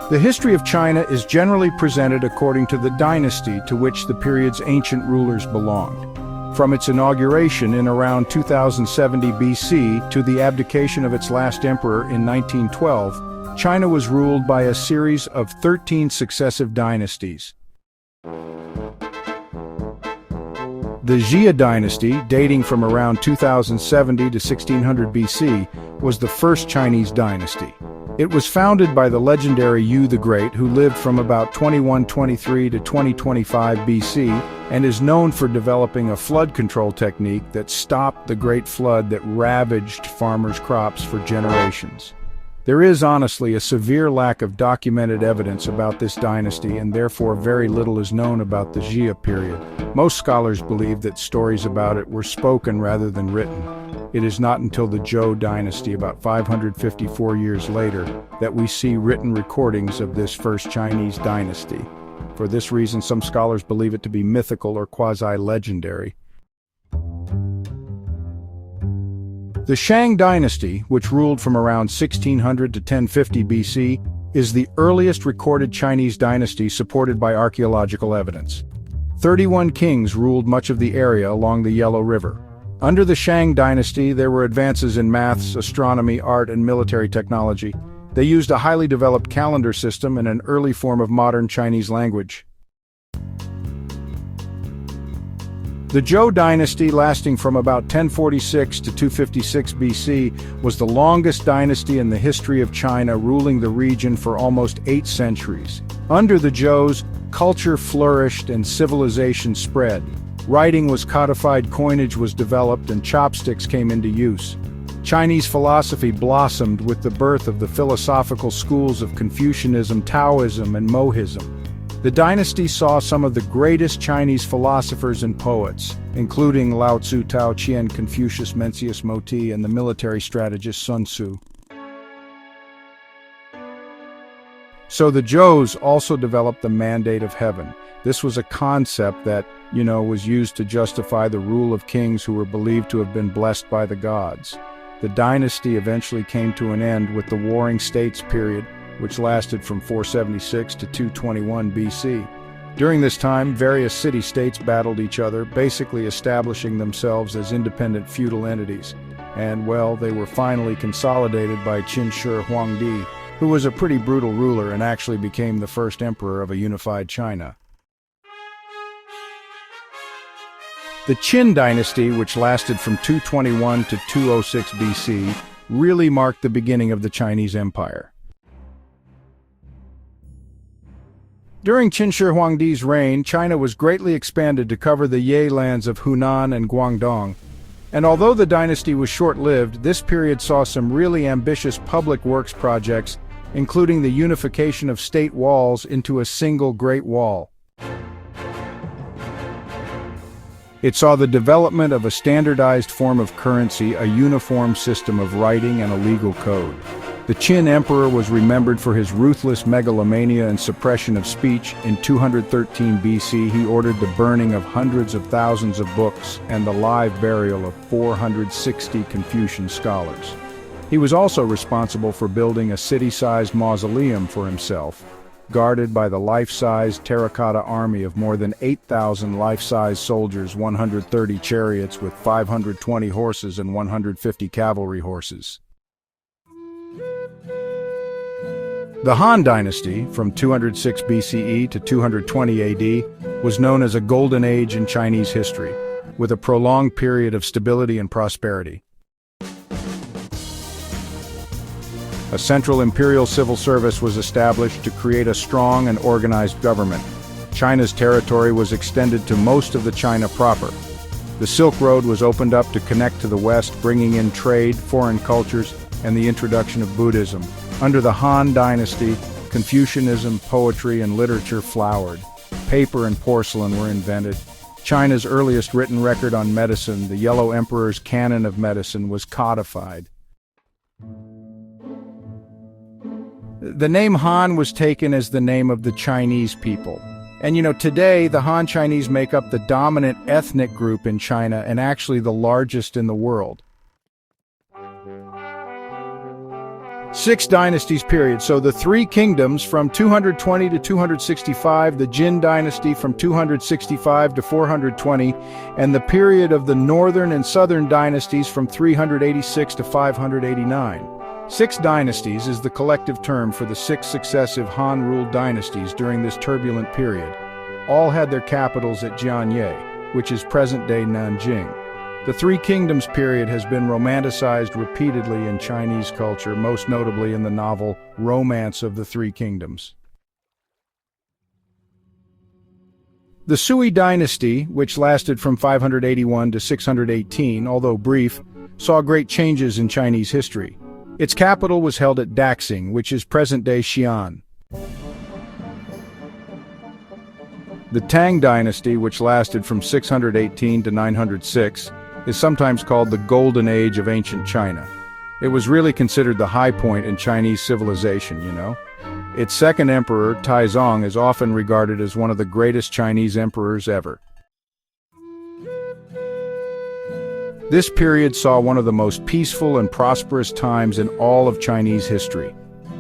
The history of China is generally presented according to the dynasty to which the period's ancient rulers belonged. From its inauguration in around 2070 BC to the abdication of its last emperor in 1912, China was ruled by a series of 13 successive dynasties. The Xia dynasty, dating from around 2070 to 1600 BC, was the first Chinese dynasty. It was founded by the legendary Yu the Great, who lived from about 2123 to 2025 BC, and is known for developing a flood control technique that stopped the Great Flood that ravaged farmers' crops for generations. There is honestly a severe lack of documented evidence about this dynasty, and therefore very little is known about the Xia period. Most scholars believe that stories about it were spoken rather than written. It is not until the Zhou dynasty, about 554 years later, that we see written recordings of this first Chinese dynasty. For this reason, some scholars believe it to be mythical or quasi-legendary. The Shang dynasty, which ruled from around 1600 to 1050 BC, is the earliest recorded Chinese dynasty supported by archaeological evidence. 31 kings ruled much of the area along the Yellow River. Under the Shang dynasty, there were advances in maths, astronomy, art, and military technology. They used a highly developed calendar system and an early form of modern Chinese language. The Zhou dynasty, lasting from about 1046 to 256 BC, was the longest dynasty in the history of China, ruling the region for almost 8 centuries. Under the Zhous, culture flourished and civilization spread. Writing was codified, coinage was developed, and chopsticks came into use. Chinese philosophy blossomed with the birth of the philosophical schools of Confucianism, Taoism, and Mohism. The dynasty saw some of the greatest Chinese philosophers and poets, including Lao Tzu, Tao Qian, Confucius, Mencius Moti, and the military strategist Sun Tzu. So the Zhous also developed the mandate of heaven. This was a concept that, was used to justify the rule of kings who were believed to have been blessed by the gods. The dynasty eventually came to an end with the Warring States period, which lasted from 476 to 221 BC. During this time, various city-states battled each other, basically establishing themselves as independent feudal entities. And, they were finally consolidated by Qin Shi Huangdi, who was a pretty brutal ruler and actually became the first emperor of a unified China. The Qin dynasty, which lasted from 221 to 206 BC, really marked the beginning of the Chinese Empire. During Qin Shi Huangdi's reign, China was greatly expanded to cover the Ye lands of Hunan and Guangdong. And although the dynasty was short-lived, this period saw some really ambitious public works projects, including the unification of state walls into a single Great Wall. It saw the development of a standardized form of currency, a uniform system of writing, and a legal code. The Qin emperor was remembered for his ruthless megalomania and suppression of speech. In 213 BC, he ordered the burning of hundreds of thousands of books and the live burial of 460 Confucian scholars. He was also responsible for building a city-sized mausoleum for himself, guarded by the life-size terracotta army of more than 8,000 life-size soldiers, 130 chariots with 520 horses and 150 cavalry horses. The Han Dynasty, from 206 BCE to 220 AD, was known as a golden age in Chinese history, with a prolonged period of stability and prosperity. A central imperial civil service was established to create a strong and organized government. China's territory was extended to most of the China proper. The Silk Road was opened up to connect to the West, bringing in trade, foreign cultures, and the introduction of Buddhism. Under the Han Dynasty, Confucianism, poetry, and literature flowered. Paper and porcelain were invented. China's earliest written record on medicine, the Yellow Emperor's Canon of Medicine, was codified. The name Han was taken as the name of the Chinese people. And today the Han Chinese make up the dominant ethnic group in China and actually the largest in the world. Six Dynasties period. So the three kingdoms from 220 to 265, the Jin Dynasty from 265 to 420, and the period of the Northern and Southern Dynasties from 386 to 589. Six Dynasties is the collective term for the six successive Han-ruled dynasties during this turbulent period. All had their capitals at Jianye, which is present-day Nanjing. The Three Kingdoms period has been romanticized repeatedly in Chinese culture, most notably in the novel Romance of the Three Kingdoms. The Sui dynasty, which lasted from 581 to 618, although brief, saw great changes in Chinese history. Its capital was held at Daxing, which is present-day Xi'an. The Tang dynasty, which lasted from 618 to 906, is sometimes called the Golden Age of ancient China. It was really considered the high point in Chinese civilization, you know? Its second emperor, Taizong, is often regarded as one of the greatest Chinese emperors ever. This period saw one of the most peaceful and prosperous times in all of Chinese history.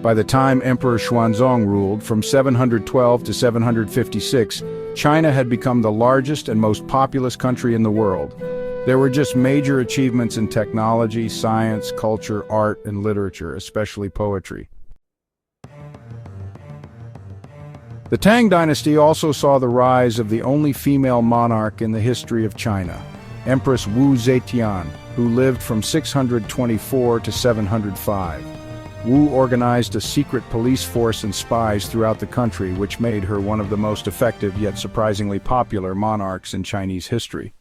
By the time Emperor Xuanzong ruled, from 712 to 756, China had become the largest and most populous country in the world. There were just major achievements in technology, science, culture, art, and literature, especially poetry. The Tang dynasty also saw the rise of the only female monarch in the history of China, Empress Wu Zetian, who lived from 624 to 705. Wu organized a secret police force and spies throughout the country, which made her one of the most effective yet surprisingly popular monarchs in Chinese history.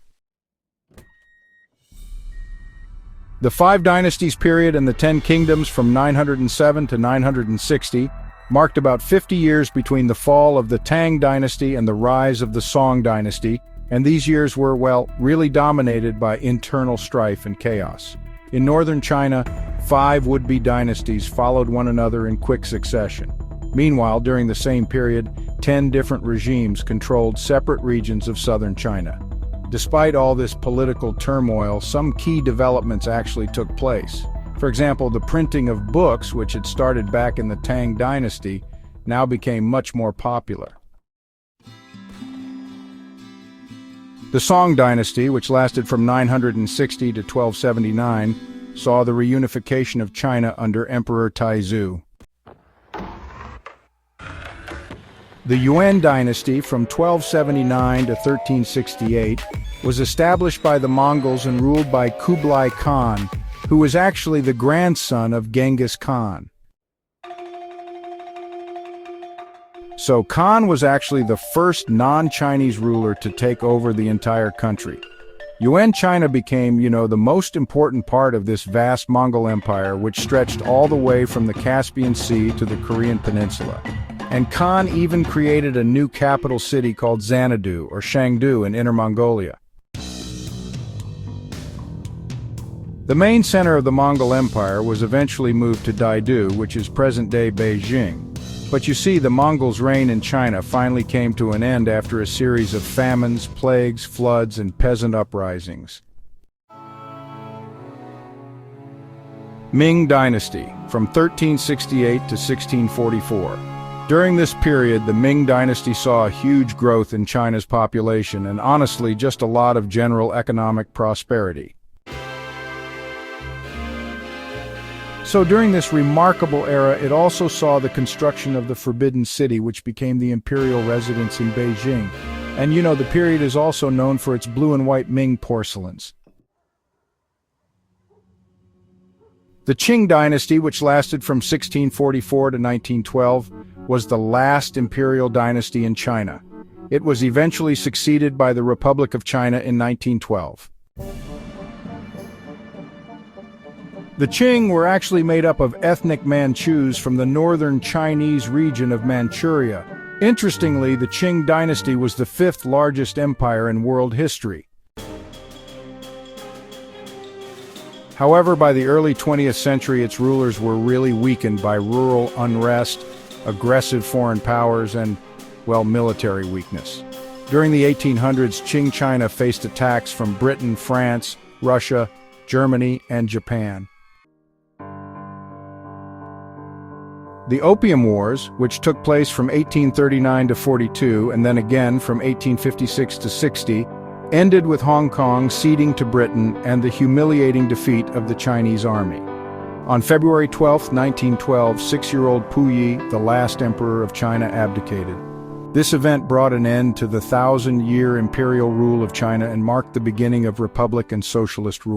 The Five Dynasties period and the 10 kingdoms from 907 to 960 marked about 50 years between the fall of the Tang dynasty and the rise of the Song dynasty, and these years were, well, really dominated by internal strife and chaos. In northern China, 5 would-be dynasties followed one another in quick succession. Meanwhile, during the same period, 10 different regimes controlled separate regions of southern China. Despite all this political turmoil, some key developments actually took place. For example, the printing of books, which had started back in the Tang dynasty, now became much more popular. The Song dynasty, which lasted from 960 to 1279, saw the reunification of China under Emperor Taizu. The Yuan dynasty from 1279 to 1368 was established by the Mongols and ruled by Kublai Khan, who was actually the grandson of Genghis Khan. So Khan was actually the first non-Chinese ruler to take over the entire country. Yuan China became, the most important part of this vast Mongol empire, which stretched all the way from the Caspian Sea to the Korean Peninsula. And Khan even created a new capital city called Xanadu, or Chengdu, in Inner Mongolia. The main center of the Mongol Empire was eventually moved to Daidu, which is present-day Beijing. But you see, the Mongols' reign in China finally came to an end after a series of famines, plagues, floods, and peasant uprisings. Ming Dynasty, from 1368 to 1644. During this period, the Ming Dynasty saw a huge growth in China's population and honestly just a lot of general economic prosperity. So during this remarkable era, it also saw the construction of the Forbidden City, which became the imperial residence in Beijing. And the period is also known for its blue and white Ming porcelains. The Qing dynasty, which lasted from 1644 to 1912, was the last imperial dynasty in China. It was eventually succeeded by the Republic of China in 1912. The Qing were actually made up of ethnic Manchus from the northern Chinese region of Manchuria. Interestingly, the Qing dynasty was the 5th largest empire in world history. However, by the early 20th century, its rulers were really weakened by rural unrest, aggressive foreign powers, and, military weakness. During the 1800s, Qing China faced attacks from Britain, France, Russia, Germany, and Japan. The Opium Wars, which took place from 1839 to 42 and then again from 1856 to 60, ended with Hong Kong ceding to Britain and the humiliating defeat of the Chinese army. On February 12, 1912, 6-year-old Puyi, the last emperor of China, abdicated. This event brought an end to the 1,000-year imperial rule of China and marked the beginning of republic and socialist rule.